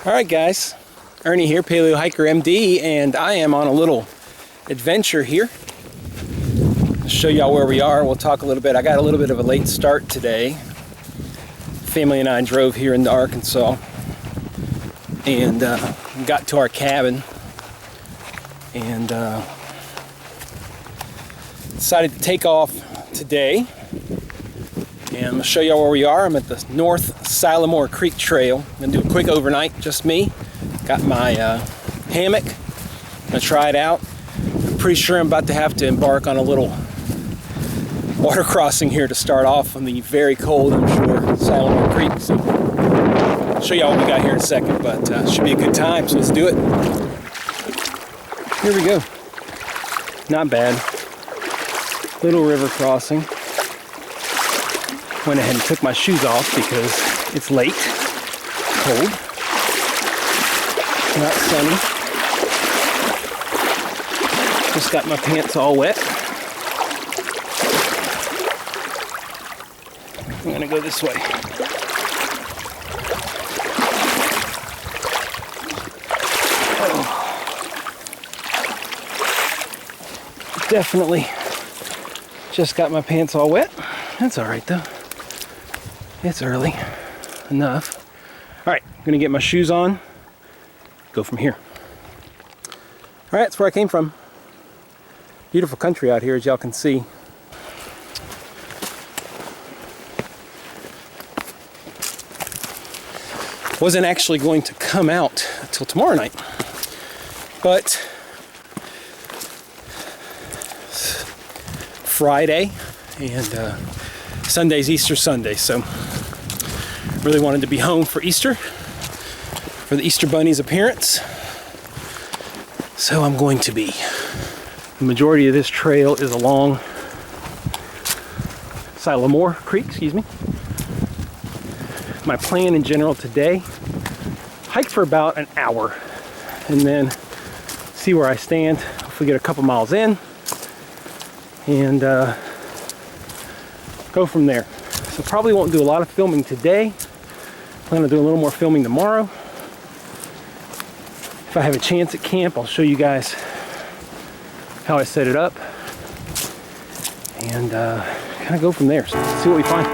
Alright guys, Ernie here, Paleo Hiker MD, and I am on a little adventure here. I'll show y'all where we are. We'll talk a little bit. I got a little bit of a late start today. Family and I drove here into Arkansas and got to our cabin and decided to take off today. And I'm going to show y'all where we are. I'm at the North Sylamore Creek Trail. I'm going to do a quick overnight, just me. Got my hammock. I'm going to try it out. I'm pretty sure I'm about to have to embark on a little water crossing here to start off on the very cold, I'm sure, Sylamore Creek. So I'll show y'all what we got here in a second, but it should be a good time, so let's do it. Here we go. Not bad. Little river crossing. Went ahead and took my shoes off because it's late, cold, not sunny. Just got my pants all wet. I'm gonna go this way. Oh. Definitely just got my pants all wet. That's all right though. It's early enough. All right, I'm gonna get my shoes on, go from here. All right, that's where I came from. Beautiful country out here, as y'all can see. Wasn't actually going to come out until tomorrow night, but Friday and Sunday's Easter Sunday, so really wanted to be home for Easter, for the Easter Bunny's appearance. So I'm going to be. The majority of this trail is along Sylamore Creek, excuse me. My plan in general today, hike for about an hour and then see where I stand. Hopefully get a couple miles in and go from there. So probably won't do a lot of filming today. Plan on doing a little more filming tomorrow. If I have a chance at camp, I'll show you guys how I set it up and kind of go from there. So let's see what we find.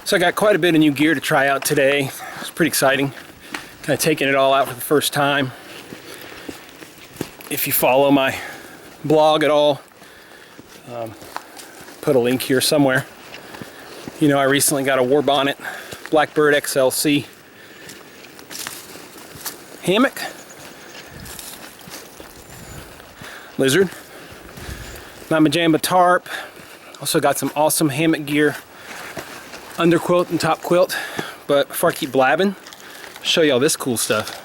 So I got quite a bit of new gear to try out today. It's pretty exciting. Kind of taking it all out for the first time. If you follow my blog at all, put a link here somewhere. You know, I recently got a War Bonnet Blackbird XLC hammock, lizard, my Majamba tarp, Also got some awesome hammock gear, underquilt and top quilt. But before I keep blabbing, I'll show you all this cool stuff.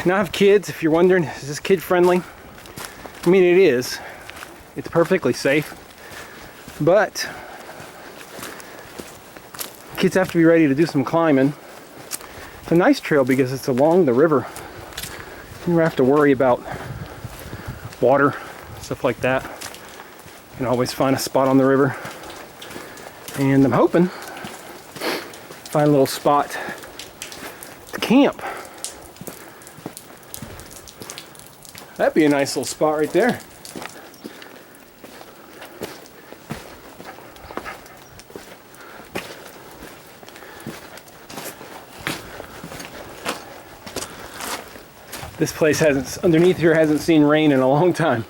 Now I have kids. If you're wondering, is this kid friendly? I mean, it is. It's perfectly safe. But kids have to be ready to do some climbing. It's a nice trail because it's along the river. You don't have to worry about water, stuff like that. You can always find a spot on the river. And I'm hoping find a little spot to camp. That'd be a nice little spot right there. This place underneath here hasn't seen rain in a long time.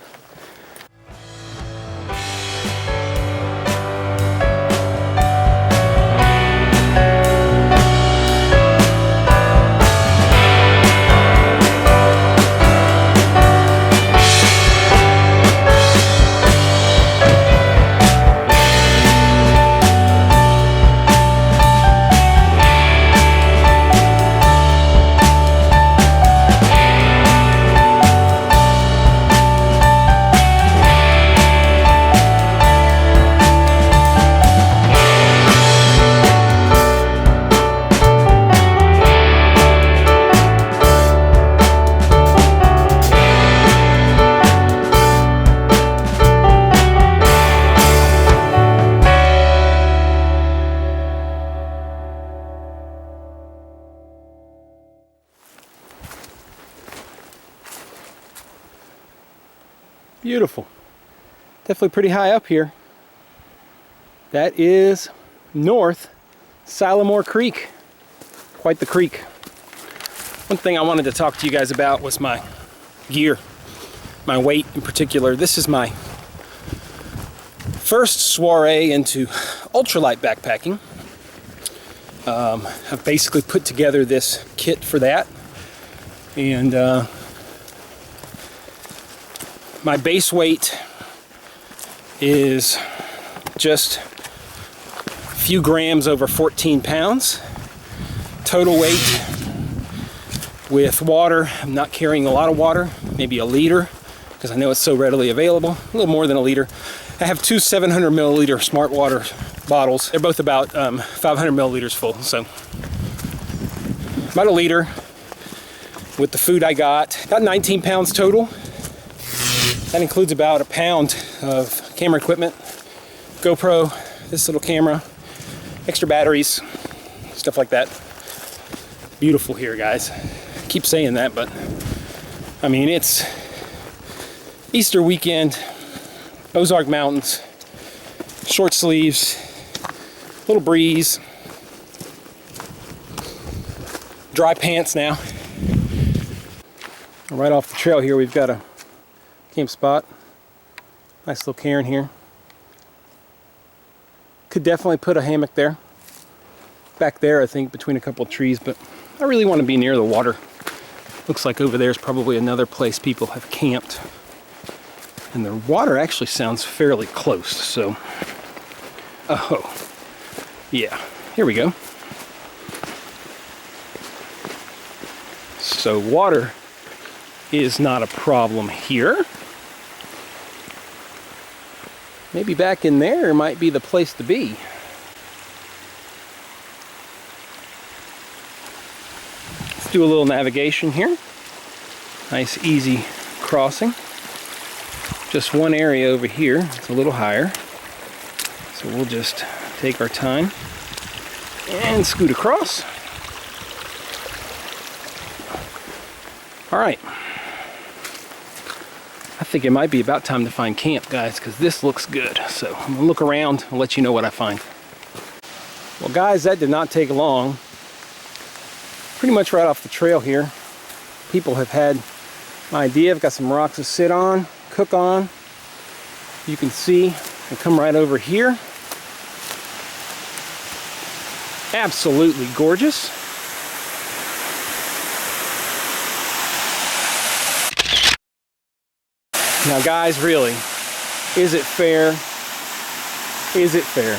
Beautiful. Definitely pretty high up here. That is North Sylamore Creek. Quite the creek. One thing I wanted to talk to you guys about was my gear, my weight in particular. This is my first soiree into ultralight backpacking. I've basically put together this kit for that, and my base weight is just a few grams over 14 pounds. Total weight with water, I'm not carrying a lot of water, maybe a liter, because I know it's so readily available, a little more than a liter. I have two 700 milliliter smart water bottles. They're both about 500 milliliters full, so about a liter with the food I got. About 19 pounds total. That includes about a pound of camera equipment, GoPro, this little camera, extra batteries, stuff like that. Beautiful here, guys. I keep saying that, but I mean, it's Easter weekend, Ozark Mountains, short sleeves, little breeze, dry pants now. Right off the trail here, we've got a camp spot. Nice little cairn here. Could definitely put a hammock there. Back there, I think, between a couple of trees, but I really want to be near the water. Looks like over there's probably another place people have camped. And the water actually sounds fairly close, so... Oh, yeah, here we go. So water is not a problem here. Maybe back in there might be the place to be. Let's do a little navigation here. Nice easy crossing. Just one area over here, it's a little higher. So we'll just take our time and scoot across. All right. I think it might be about time to find camp, guys, because this looks good. So I'm gonna look around and let you know what I find. Well, guys, that did not take long. Pretty much right off the trail here. People have had my idea. I've got some rocks to sit on, cook on. You can see I come right over here. Absolutely gorgeous. Now guys, really, is it fair? Is it fair?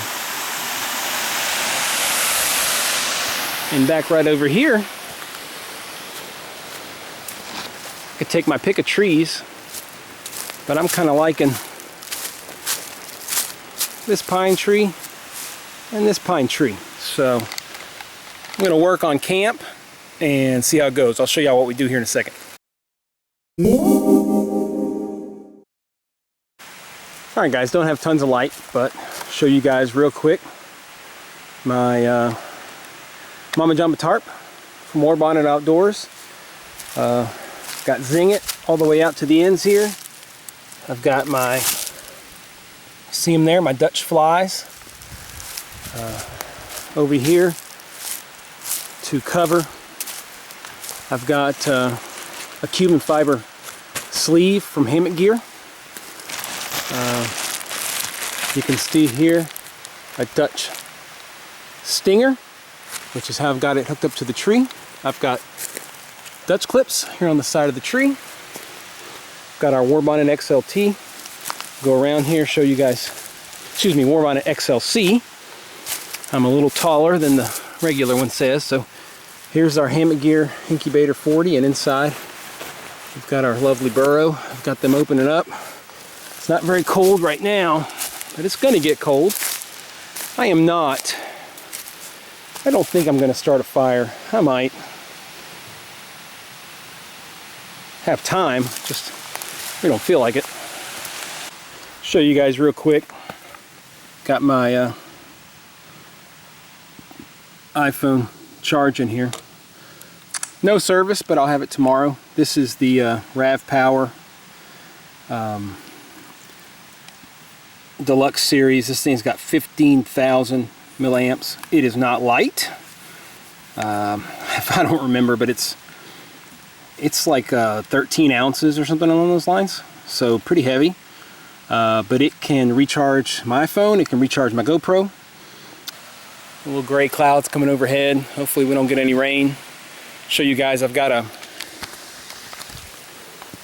And back right over here, I could take my pick of trees, but I'm kind of liking this pine tree and this pine tree. So I'm going to work on camp and see how it goes. I'll show y'all what we do here in a second. Alright guys, don't have tons of light, but show you guys real quick my Mama Jumbo tarp from War Bonnet Outdoors. Got Zing It all the way out to the ends here. I've got my, see them there, my Dutch flies over here to cover. I've got a Cuban fiber sleeve from Hammock Gear. You can see here a Dutch stinger, which is how I've got it hooked up to the tree. I've got Dutch clips here on the side of the tree. Got our War Bonnet XLT. Go around here, show you guys, excuse me, War Bonnet XLC. I'm a little taller than the regular one says, so here's our Hammock Gear Incubator 40, and inside we've got our lovely burrow. I've got them opening up. It's not very cold right now, but it's going to get cold. I don't think I'm going to start a fire. I might have time, just we don't feel like it. Show you guys real quick. Got my iPhone charging here. No service, but I'll have it tomorrow. This is the RAV Power Deluxe Series. This thing's got 15,000 milliamps. It is not light. If I don't remember, but it's like 13 ounces or something along those lines. So pretty heavy. But it can recharge my iPhone. It can recharge my GoPro. Little gray clouds coming overhead. Hopefully we don't get any rain. Show you guys, I've got a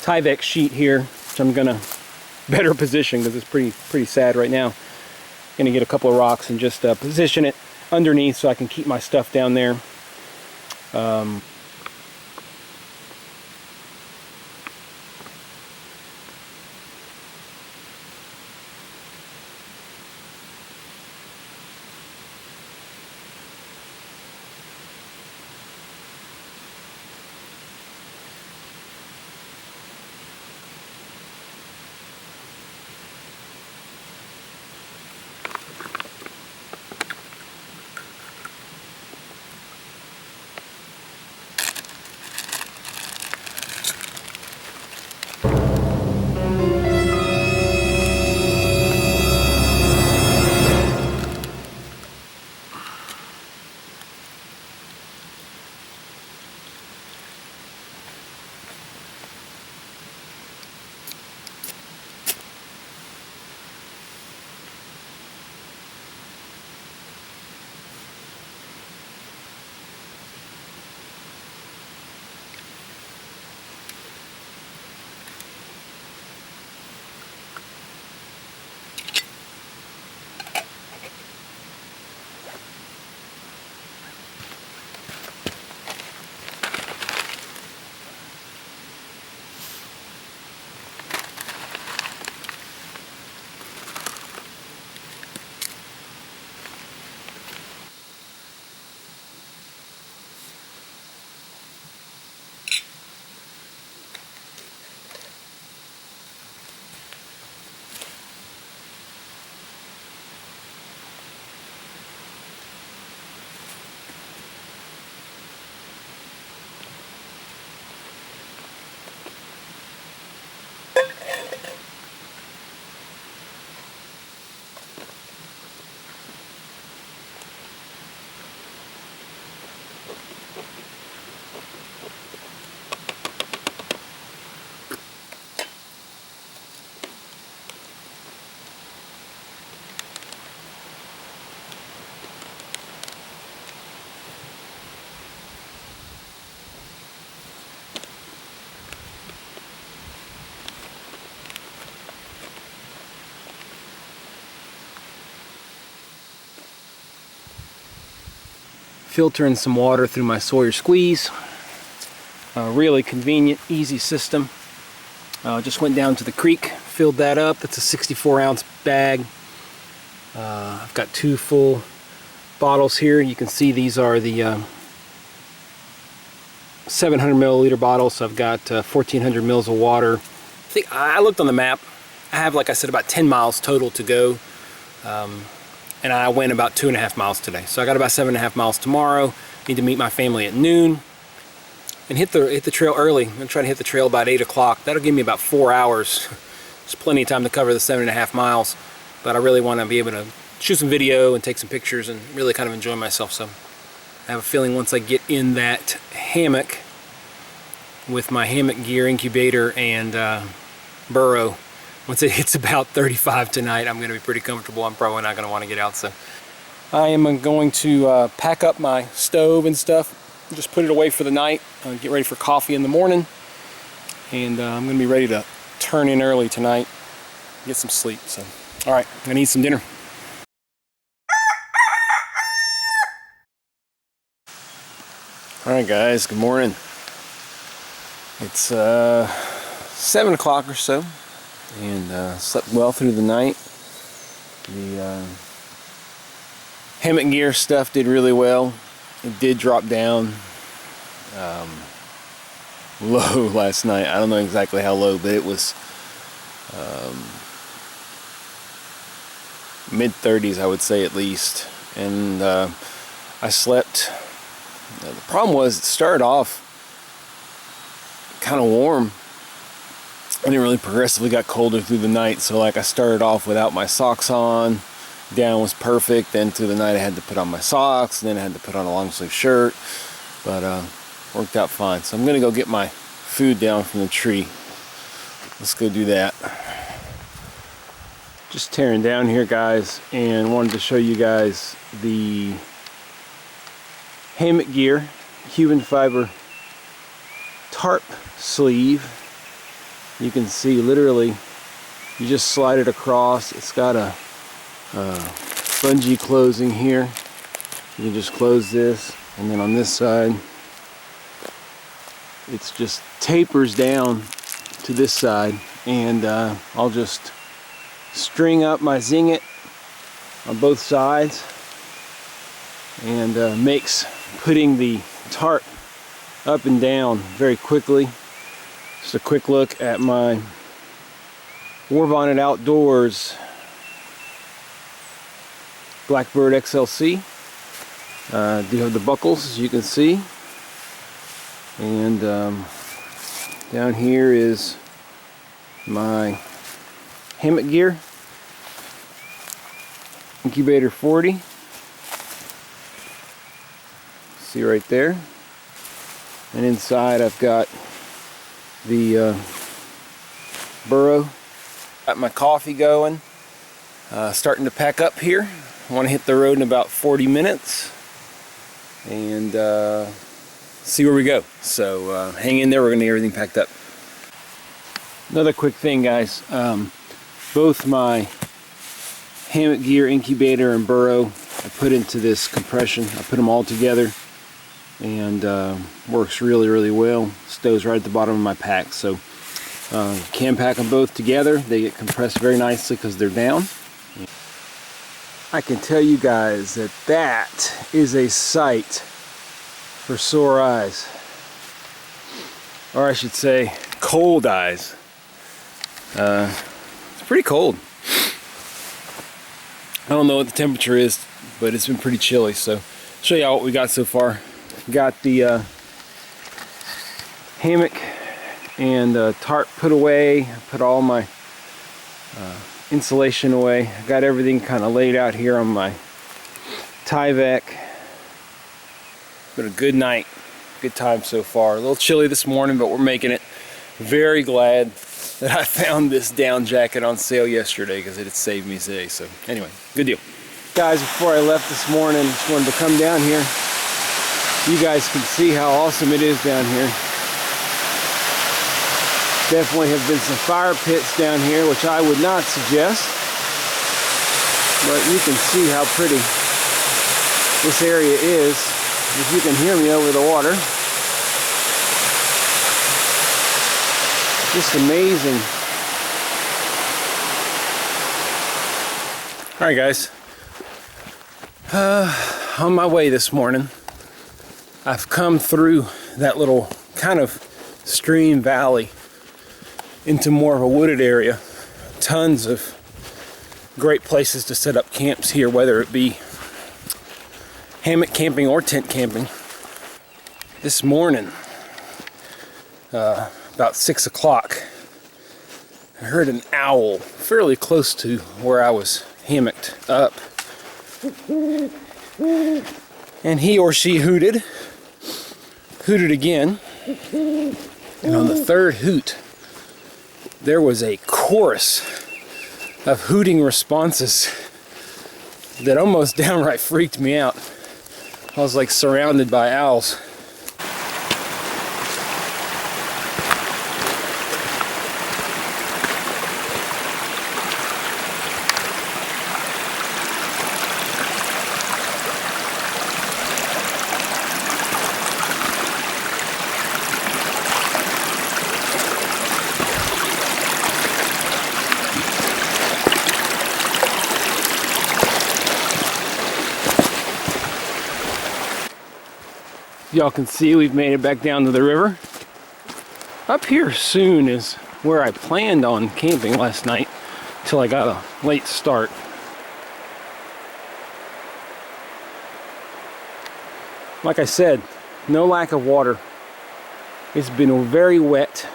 Tyvek sheet here, which I'm gonna better position because it's pretty sad right now. Gonna get a couple of rocks and just position it underneath so I can keep my stuff down there. filtering some water through my Sawyer squeeze. Really convenient, easy system. Just went down to the creek, filled that up. That's a 64-ounce bag. I've got 2 full bottles here. You can see these are the 700 milliliter bottles. So I've got 1,400 mils of water. I think I looked on the map. I have, like I said, about 10 miles total to go. And I went about 2.5 miles today. So I got about 7.5 miles tomorrow. Need to meet my family at noon and hit the trail early. I'm gonna try to hit the trail about 8 o'clock. That'll give me about 4 hours. There's plenty of time to cover the 7.5 miles, but I really want to be able to shoot some video and take some pictures and really kind of enjoy myself. So I have a feeling once I get in that hammock with my hammock gear, incubator, and burrow, once it hits about 35 tonight, I'm going to be pretty comfortable. I'm probably not going to want to get out. So I am going to pack up my stove and stuff, just put it away for the night, get ready for coffee in the morning, and I'm going to be ready to turn in early tonight, get some sleep. So, all right, I'm going to eat some dinner. All right, guys, good morning. It's 7 o'clock or so, and slept well through the night. The hammock gear stuff did really well. It did drop down low last night. I don't know exactly how low, but it was mid-30s, I would say, at least. And I slept. The problem was it started off kind of warm, and it really progressively got colder through the night. So like I started off without my socks on. Down was perfect. Then through the night I had to put on my socks, and then I had to put on a long sleeve shirt, but worked out fine. So I'm gonna go get my food down from the tree. Let's go do that. Just tearing down here, guys, and wanted to show you guys the hammock gear Cuban fiber tarp sleeve. You can see literally you just slide it across. It's got a bungee closing here. You can just close this, and then on this side it's just tapers down to this side, and I'll just string up my Zing-It on both sides, and makes putting the tarp up and down very quickly. Just a quick look at my War Bonnet Outdoors Blackbird XLC. Do have the buckles, as you can see, and down here is my hammock gear, Incubator 40. See right there. And inside I've got the burrow. Got my coffee going. Starting to pack up here. I want to hit the road in about 40 minutes and see where we go. So hang in there, we're going to get everything packed up. Another quick thing, guys. Both my hammock gear, incubator, and burrow I put into this compression. I put them all together, and works really well. Stows right at the bottom of my pack. So can pack them both together. They get compressed very nicely because they're down. I can tell you guys that that is a sight for sore eyes, or I should say cold eyes. It's pretty cold. I don't know what the temperature is, but it's been pretty chilly. So I'll show you what we got so far. Got the hammock and tarp put away. I put all my insulation away. I got everything kind of laid out here on my Tyvek. Been a good night, good time so far. A little chilly this morning, but we're making it. Very glad that I found this down jacket on sale yesterday because it had saved me today. So anyway, good deal. Guys, before I left this morning, just wanted to come down here. You guys can see how awesome it is down here. Definitely have been some fire pits down here, which I would not suggest. But you can see how pretty this area is. If you can hear me over the water. Just amazing. All right, guys. On my way this morning, I've come through that little kind of stream valley into more of a wooded area. Tons of great places to set up camps here, whether it be hammock camping or tent camping. This morning, about 6 o'clock, I heard an owl fairly close to where I was hammocked up. And he or she hooted again. And on the third hoot, there was a chorus of hooting responses that almost downright freaked me out. I was like surrounded by owls. Y'all can see we've made it back down to the river. Up here soon is where I planned on camping last night till I got a late start. Like I said, no lack of water. It's been very wet.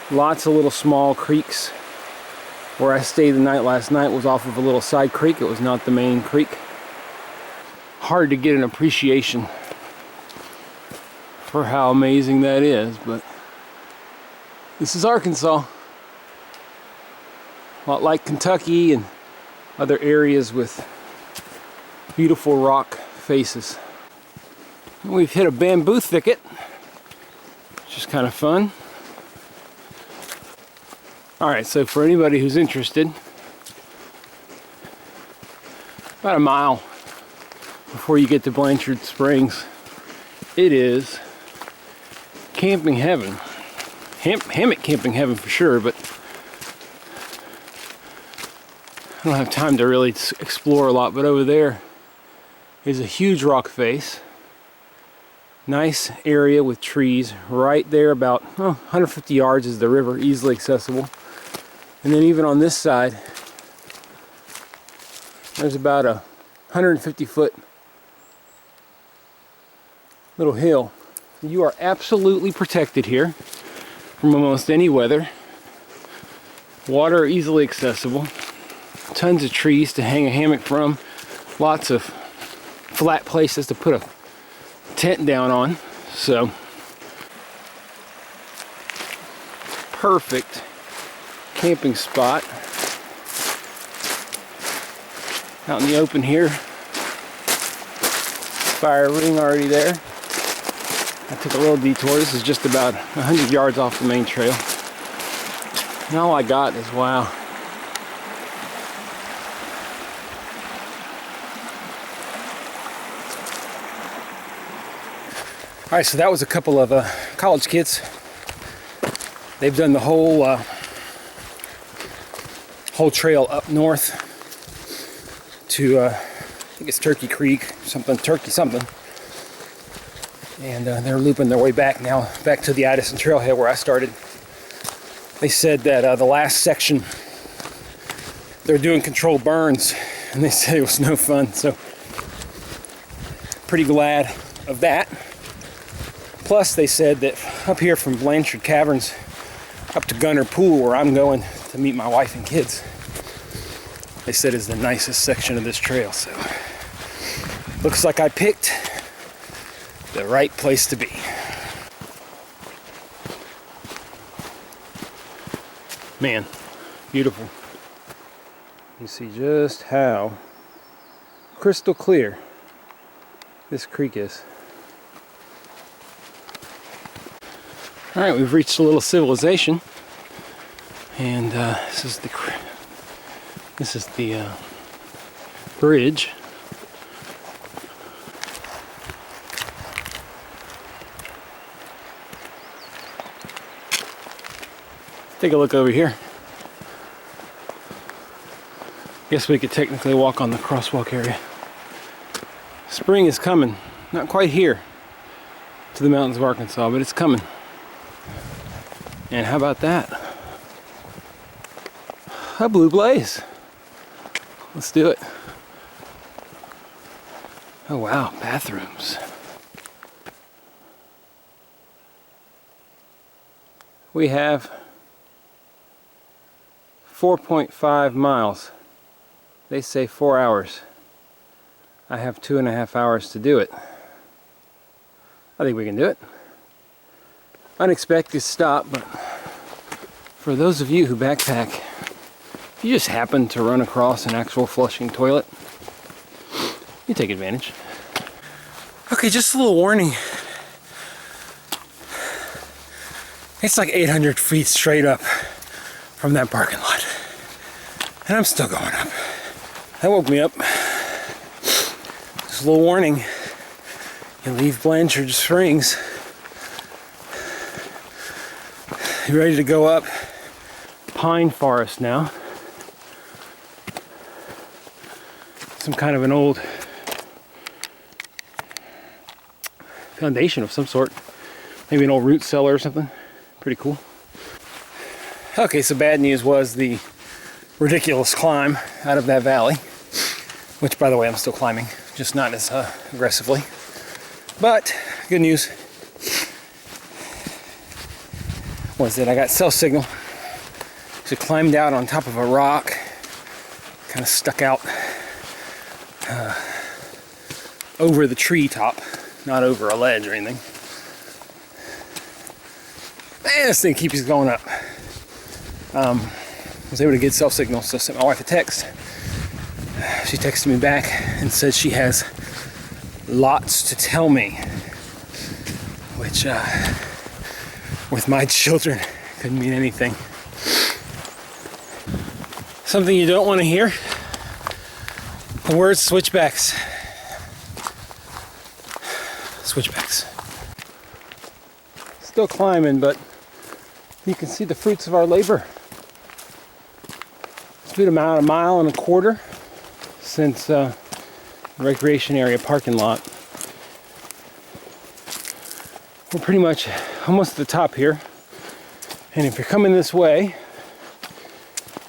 Lots of little small creeks. Where I stayed the night last night was off of a little side creek. It was not the main creek. Hard to get an appreciation for how amazing that is, but this is Arkansas. A lot like Kentucky and other areas with beautiful rock faces. We've hit a bamboo thicket, which is kind of fun. Alright, so for anybody who's interested, about a mile before you get to Blanchard Springs, it is camping heaven. Hammock camping heaven for sure, but I don't have time to really explore a lot. But over there is a huge rock face. Nice area with trees right there, about 150 yards is the river, easily accessible. And then even on this side, there's about a 150-foot little hill. You are absolutely protected here from almost any weather. Water easily accessible. Tons of trees to hang a hammock from. Lots of flat places to put a tent down on. So, perfect camping spot. Out in the open here. Fire ring already there. I took a little detour. This is just about 100 yards off the main trail. And all I got is wow. Alright, so that was a couple of college kids. They've done the whole trail up north to I think it's Turkey Creek, Turkey something. And they're looping their way back now, back to the Addison Trailhead where I started. They said that the last section, they're doing controlled burns, and they said it was no fun, so pretty glad of that. Plus, they said that up here from Blanchard Caverns up to Gunner Pool, where I'm going to meet my wife and kids, they said is the nicest section of this trail, so looks like I picked the right place to be. Man, beautiful. You see just how crystal clear this creek is. Alright, we've reached a little civilization, and this is the bridge. Take a look over here. Guess we could technically walk on the crosswalk area. Spring is coming. Not quite here to the mountains of Arkansas, but it's coming. And how about that? A blue blaze. Let's do it. Oh wow, bathrooms. We have 4.5 miles. They say 4 hours. I have 2.5 hours to do it. I think we can do it. Unexpected stop, but for those of you who backpack, if you just happen to run across an actual flushing toilet, you take advantage. Okay, just a little warning. It's like 800 feet straight up from that parking lot. And I'm still going up. That woke me up. Just a little warning. You leave Blanchard Springs, you're ready to go up pine forest now. Some kind of an old foundation of some sort. Maybe an old root cellar or something. Pretty cool. Okay, so bad news was the ridiculous climb out of that valley, which, by the way, I'm still climbing, just not as aggressively. But good news was that I got cell signal. So I climbed out on top of a rock, kind of stuck out over the tree top, not over a ledge or anything. And this thing keeps going up. Was able to get cell signal, so I sent my wife a text. She texted me back and said she has lots to tell me, which with my children couldn't mean anything. Something you don't want to hear: the word switchbacks. Switchbacks. Still climbing, but you can see the fruits of our labor. It's been about 1.25 miles since the recreation area parking lot. We're pretty much almost at the top here. And if you're coming this way,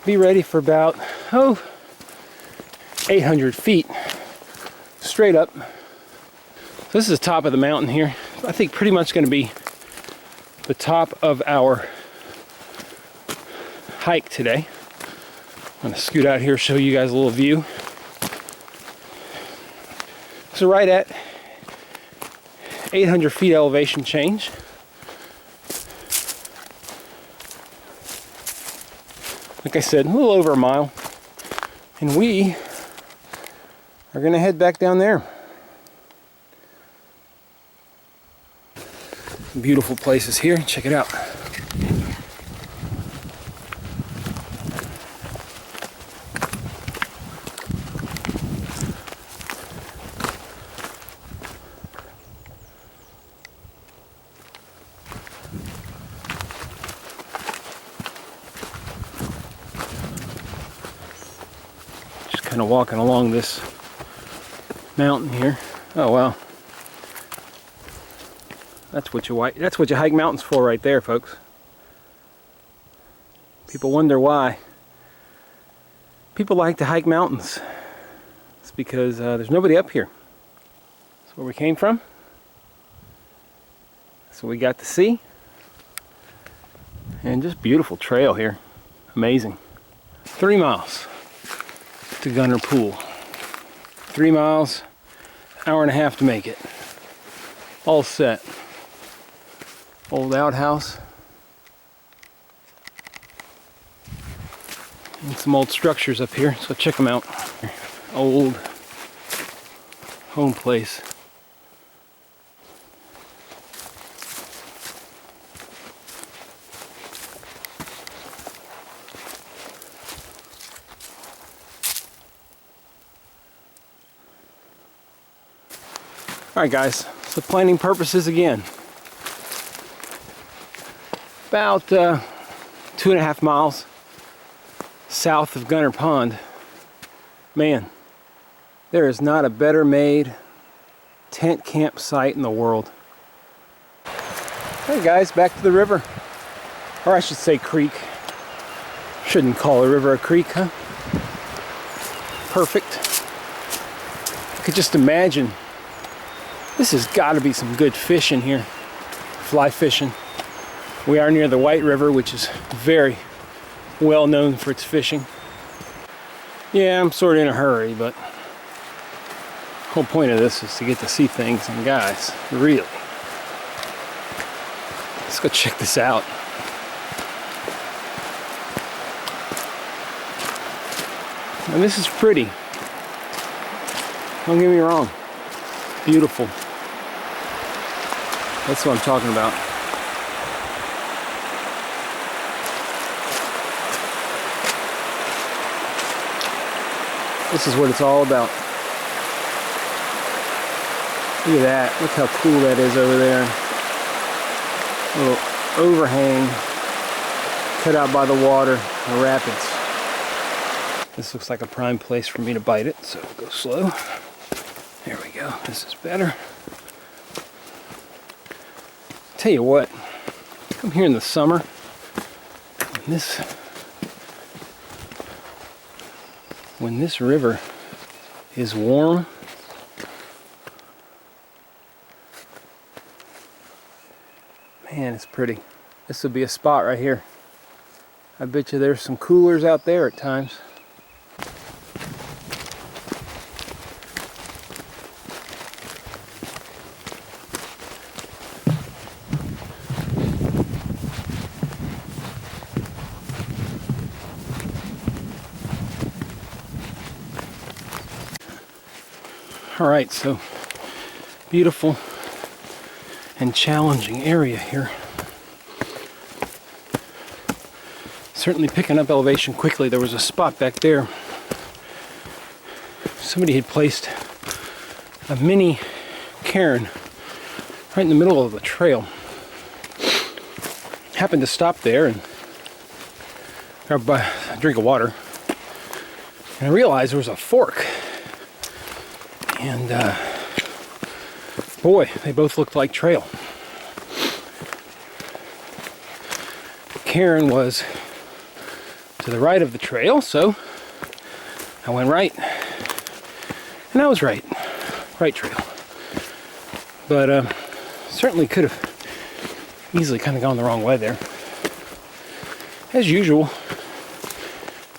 be ready for about 800 feet straight up. This is the top of the mountain here. I think pretty much going to be the top of our hike today. I'm going to scoot out here, show you guys a little view. So right at 800 feet elevation change. Like I said, a little over 1 mile. And we are going to head back down there. Beautiful places here. Check it out. Just kind of walking along this mountain here. Oh wow. That's what you hike mountains for right there, folks. People wonder why people like to hike mountains. It's because there's nobody up here. That's where we came from. That's what we got to see. And just beautiful trail here. Amazing. 3 miles to Gunner Pool. 3 miles, 1.5 hours to make it. All set. Old outhouse. And some old structures up here, so check them out. Old home place. Alright guys, so planning purposes again. About 2.5 miles south of Gunner Pond. Man, there is not a better made tent campsite in the world. Hey guys, back to the river. Or I should say creek. Shouldn't call a river a creek, huh? Perfect. I could just imagine. This has got to be some good fish in here. Fly fishing. We are near the White River, which is very well known for its fishing. Yeah, I'm sort of in a hurry, but the whole point of this is to get to see things. And guys, really, let's go check this out. And this is pretty. Don't get me wrong. Beautiful. That's what I'm talking about. This is what it's all about. Look at that. Look how cool that is over there. A little overhang cut out by the water, the rapids. This looks like a prime place for me to bite it, so go slow. There we go. This is better. Tell you what, come here in the summer, when this river is warm, man, it's pretty. This will be a spot right here. I bet you there's some coolers out there at times. Alright, so beautiful and challenging area here. Certainly picking up elevation quickly. There was a spot back there. Somebody had placed a mini cairn right in the middle of the trail. Happened to stop there and grab a drink of water. And I realized there was a fork. And boy, they both looked like trail. The cairn was to the right of the trail, so I went right. And I was right. Right trail. But certainly could have easily kind of gone the wrong way there. As usual,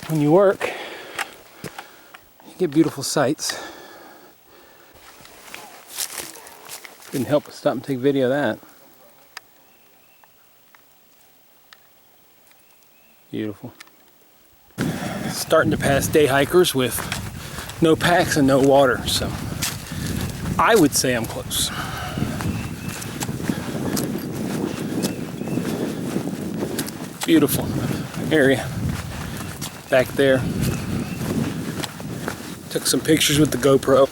when you work, you get beautiful sights. Couldn't help but stop and take video of that. Beautiful. Starting to pass day hikers with no packs and no water, so I would say I'm close. Beautiful area back there. Took some pictures with the GoPro.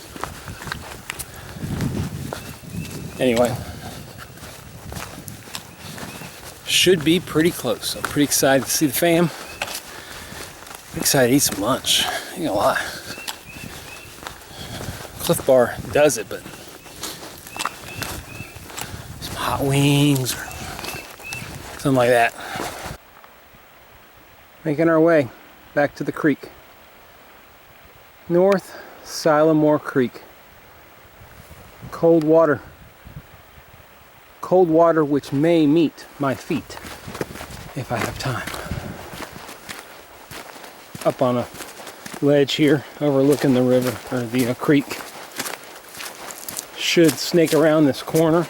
Anyway, should be pretty close. I'm pretty excited to see the fam. Excited to eat some lunch. Ain't gonna lie. Cliff Bar does it, but some hot wings or something like that. Making our way back to the creek. North Sylamore Creek. Cold water. Cold water which may meet my feet if I have time. Up on a ledge here overlooking the river, or the creek. Should snake around this corner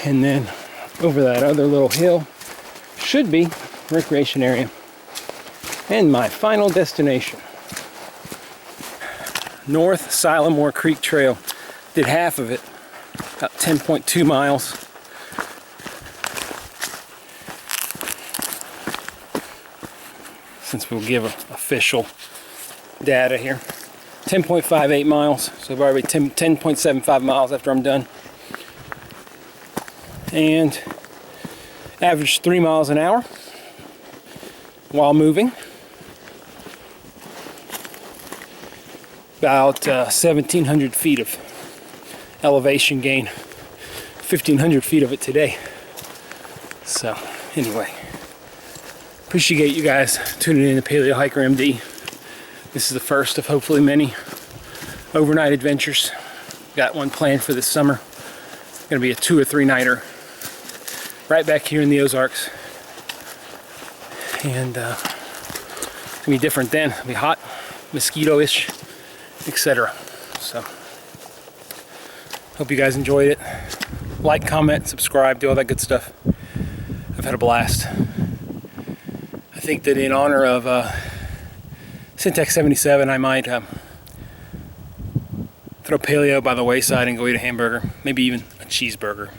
and then over that other little hill. Should be recreation area and my final destination. North Sylamore Creek Trail. Did half of it. About 10.2 miles. Since we'll give official data here. 10.58 miles, so probably 10.75 miles after I'm done. And average 3 miles an hour. while moving. About 1,700 feet of elevation gain. 1,500 feet of it today. So, anyway. Appreciate you guys tuning in to Paleo Hiker MD. This is the first of hopefully many overnight adventures. Got one planned for this summer. Gonna be a 2 or 3 nighter right back here in the Ozarks. And it's gonna be different then. It'll be hot, mosquito-ish, etc. So, hope you guys enjoyed it. Like, comment, subscribe, do all that good stuff. I've had a blast. I think that in honor of Syntax 77, I might throw paleo by the wayside and go eat a hamburger, maybe even a cheeseburger.